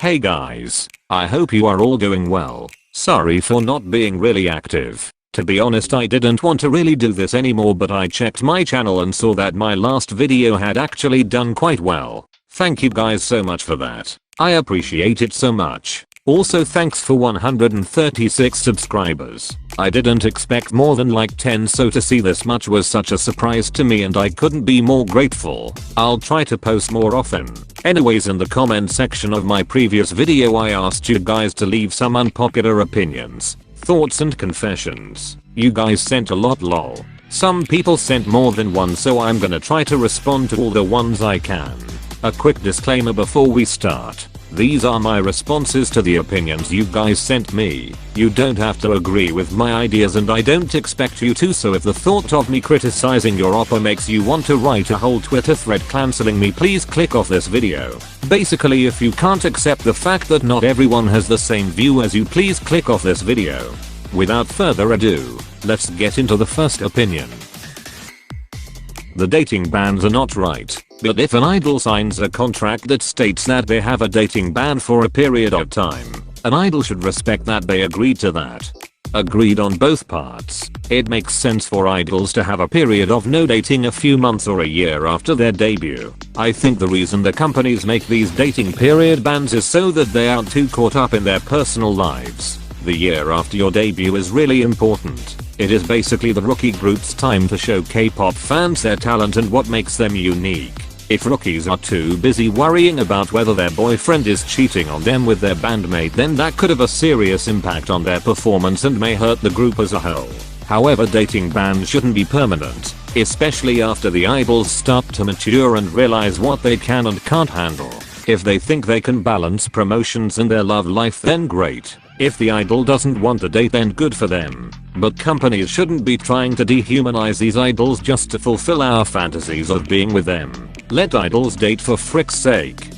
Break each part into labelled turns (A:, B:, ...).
A: Hey guys, I hope you are all doing well. Sorry for not being really active. To be honest, I didn't want to really do this anymore, but I checked my channel and saw that my last video had actually done quite well. Thank you guys so much for that. I appreciate it so much. Also thanks for 136 subscribers. I didn't expect more than like 10, so to see this much was such a surprise to me and I couldn't be more grateful. I'll try to post more often. Anyways, in the comment section of my previous video I asked you guys to leave some unpopular opinions, thoughts and confessions. You guys sent a lot lol. Some people sent more than one, so I'm gonna try to respond to all the ones I can. A quick disclaimer before we start. These are my responses to the opinions you guys sent me. You don't have to agree with my ideas and I don't expect you to, so if the thought of me criticizing your oppa makes you want to write a whole Twitter thread cancelling me, please click off this video. Basically, if you can't accept the fact that not everyone has the same view as you, please click off this video. Without further ado, let's get into the first opinion. The dating bans are not right. But if an idol signs a contract that states that they have a dating ban for a period of time, an idol should respect that they agreed to that. Agreed on both parts. It makes sense for idols to have a period of no dating a few months or a year after their debut. I think the reason the companies make these dating period bans is so that they aren't too caught up in their personal lives. The year after your debut is really important. It is basically the rookie group's time to show K-pop fans their talent and what makes them unique. If rookies are too busy worrying about whether their boyfriend is cheating on them with their bandmate, then that could have a serious impact on their performance and may hurt the group as a whole. However, dating bans shouldn't be permanent, especially after the idols start to mature and realize what they can and can't handle. If they think they can balance promotions and their love life, then great. If the idol doesn't want to date, then good for them. But companies shouldn't be trying to dehumanize these idols just to fulfill our fantasies of being with them. Let idols date for frick's sake.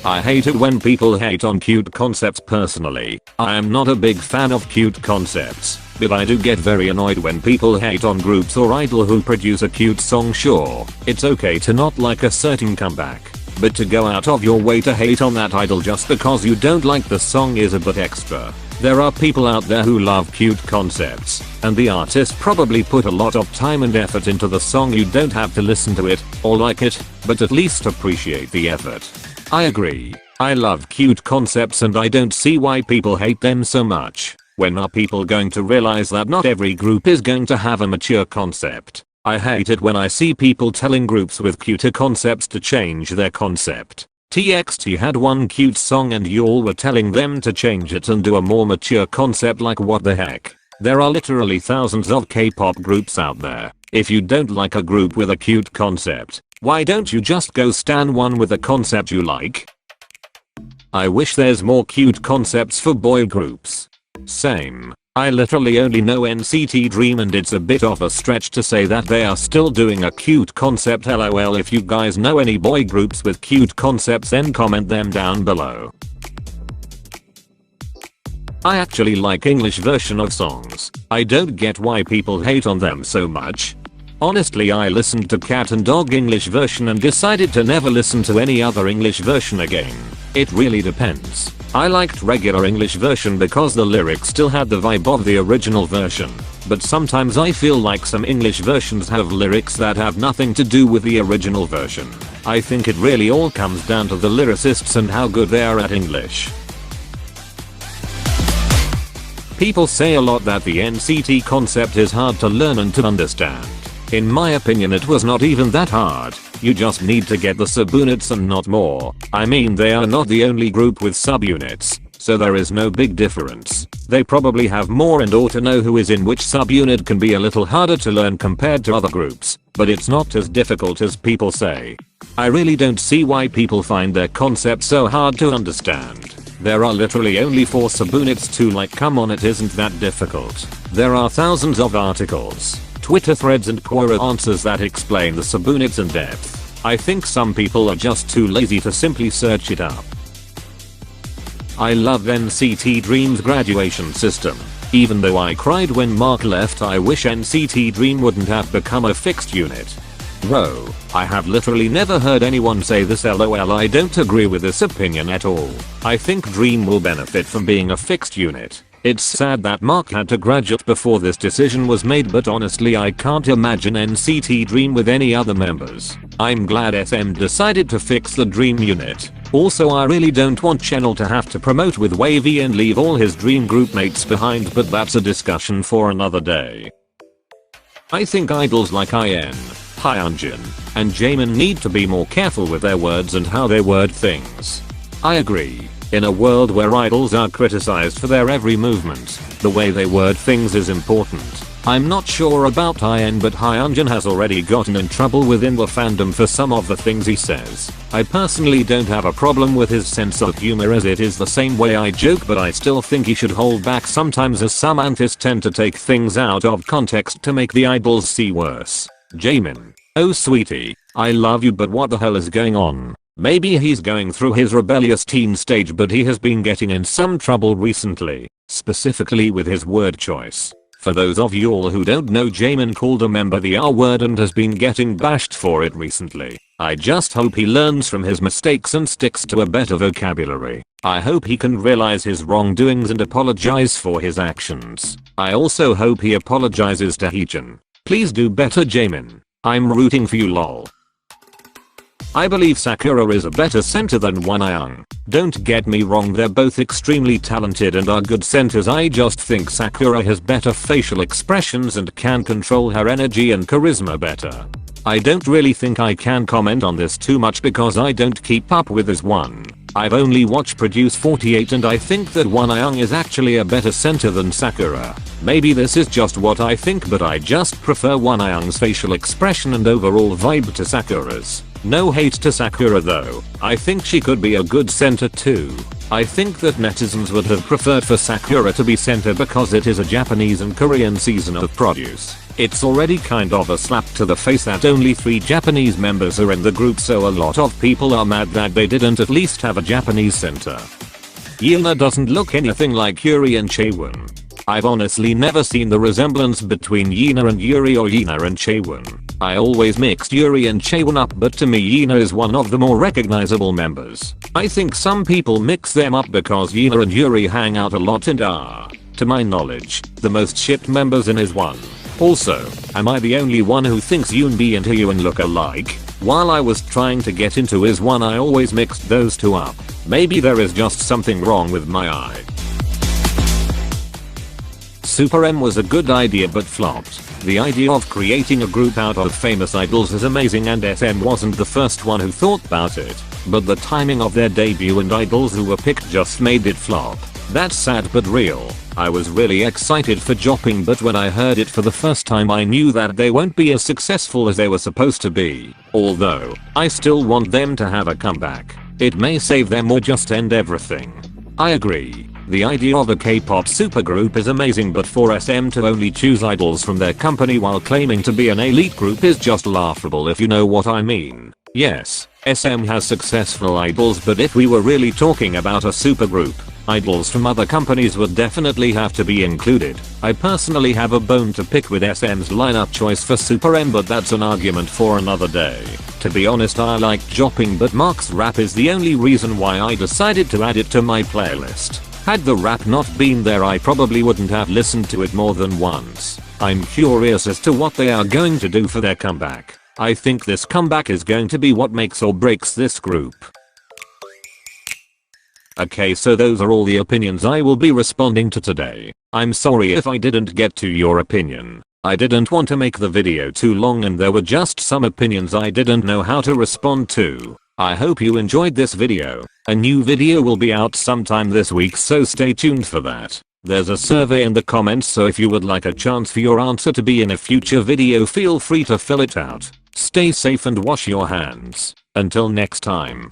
A: I hate it when people hate on cute concepts. Personally, I am not a big fan of cute concepts, but I do get very annoyed when people hate on groups or idol who produce a cute song. Sure, it's okay to not like a certain comeback, but to go out of your way to hate on that idol just because you don't like the song is a bit extra. There are people out there who love cute concepts, and the artist probably put a lot of time and effort into the song. You don't have to listen to it or like it, but at least appreciate the effort. I agree. I love cute concepts and I don't see why people hate them so much. When are people going to realize that not every group is going to have a mature concept? I hate it when I see people telling groups with cuter concepts to change their concept. TXT had one cute song and you all were telling them to change it and do a more mature concept. Like, what the heck? There are literally thousands of K-pop groups out there. If you don't like a group with a cute concept, why don't you just go stan one with a concept you like? I wish there's more cute concepts for boy groups. Same. I literally only know NCT Dream and it's a bit of a stretch to say that they are still doing a cute concept. LOL. If you guys know any boy groups with cute concepts, then comment them down below. I actually like English version of songs. I don't get why people hate on them so much. Honestly, I listened to Cat and Dog English version and decided to never listen to any other English version again. It really depends. I liked regular English version because the lyrics still had the vibe of the original version, but sometimes I feel like some English versions have lyrics that have nothing to do with the original version. I think it really all comes down to the lyricists and how good they are at English. People say a lot that the NCT concept is hard to learn and to understand. In my opinion, it was not even that hard. You just need to get the subunits and not more. I mean, they are not the only group with subunits, so there is no big difference. They probably have more, and or to know who is in which subunit can be a little harder to learn compared to other groups, but it's not as difficult as people say. I really don't see why people find their concept so hard to understand. There are literally only 4 subunits to like, come on, it isn't that difficult. There are thousands of articles, Twitter threads and Quora answers that explain the subunits in depth. I think some people are just too lazy to simply search it up. I love NCT Dream's graduation system. Even though I cried when Mark left, I wish NCT Dream wouldn't have become a fixed unit. Bro, I have literally never heard anyone say this. LOL, I don't agree with this opinion at all. I think Dream will benefit from being a fixed unit. It's sad that Mark had to graduate before this decision was made, but honestly I can't imagine NCT Dream with any other members. I'm glad SM decided to fix the Dream unit. Also, I really don't want Channel to have to promote with Wavy and leave all his Dream group mates behind, but that's a discussion for another day. I think idols like IN, Hyunjin, and Jaemin need to be more careful with their words and how they word things. I agree. In a world where idols are criticized for their every movement, the way they word things is important. I'm not sure about IN, but Hyunjin has already gotten in trouble within the fandom for some of the things he says. I personally don't have a problem with his sense of humor, as it is the same way I joke, but I still think he should hold back sometimes, as some anthis tend to take things out of context to make the idols see worse. Jaemin. Oh sweetie, I love you, but what the hell is going on? Maybe he's going through his rebellious teen stage, but he has been getting in some trouble recently, specifically with his word choice. For those of you all who don't know, Jaemin called a member the R word and has been getting bashed for it recently. I just hope he learns from his mistakes and sticks to a better vocabulary. I hope he can realize his wrongdoings and apologize for his actions. I also hope he apologizes to Heejin. Please do better, Jaemin. I'm rooting for you, lol. I believe Sakura is a better center than Wonyoung. Don't get me wrong, they're both extremely talented and are good centers. I just think Sakura has better facial expressions and can control her energy and charisma better. I don't really think I can comment on this too much because I don't keep up with this one. I've only watched Produce 48 and I think that Wonyoung is actually a better center than Sakura. Maybe this is just what I think, but I just prefer Wonyoung's facial expression and overall vibe to Sakura's. No hate to Sakura though, I think she could be a good center too. I think that netizens would have preferred for Sakura to be center because it is a Japanese and Korean season of Produce. It's already kind of a slap to the face that only 3 Japanese members are in the group, so a lot of people are mad that they didn't at least have a Japanese center. Yuna doesn't look anything like Yuri and Chaewon. I've honestly never seen the resemblance between Yuna and Yuri or Yuna and Chaewon. I always mixed Yuri and Chaewon up, but to me Yuna is one of the more recognizable members. I think some people mix them up because Yuna and Yuri hang out a lot and are, to my knowledge, the most shipped members in his one. Also, am I the only one who thinks Yoonbi and Hyun look alike? While I was trying to get into his one, I always mixed those two up. Maybe there is just something wrong with my eye. Super M was a good idea but flopped. The idea of creating a group out of famous idols is amazing, and SM wasn't the first one who thought about it, but the timing of their debut and idols who were picked just made it flop. That's sad but real. I was really excited for Jopping, but when I heard it for the first time I knew that they won't be as successful as they were supposed to be. Although, I still want them to have a comeback. It may save them or just end everything. I agree. The idea of a K-pop supergroup is amazing, but for SM to only choose idols from their company while claiming to be an elite group is just laughable, if you know what I mean. Yes, SM has successful idols, but if we were really talking about a supergroup, idols from other companies would definitely have to be included. I personally have a bone to pick with SM's lineup choice for Super M, but that's an argument for another day. To be honest, I like Jopping, but Mark's rap is the only reason why I decided to add it to my playlist. Had the rap not been there, I probably wouldn't have listened to it more than once. I'm curious as to what they are going to do for their comeback. I think this comeback is going to be what makes or breaks this group. Okay, so those are all the opinions I will be responding to today. I'm sorry if I didn't get to your opinion. I didn't want to make the video too long and there were just some opinions I didn't know how to respond to. I hope you enjoyed this video. A new video will be out sometime this week, so stay tuned for that. There's a survey in the comments, so if you would like a chance for your answer to be in a future video, feel free to fill it out. Stay safe and wash your hands. Until next time.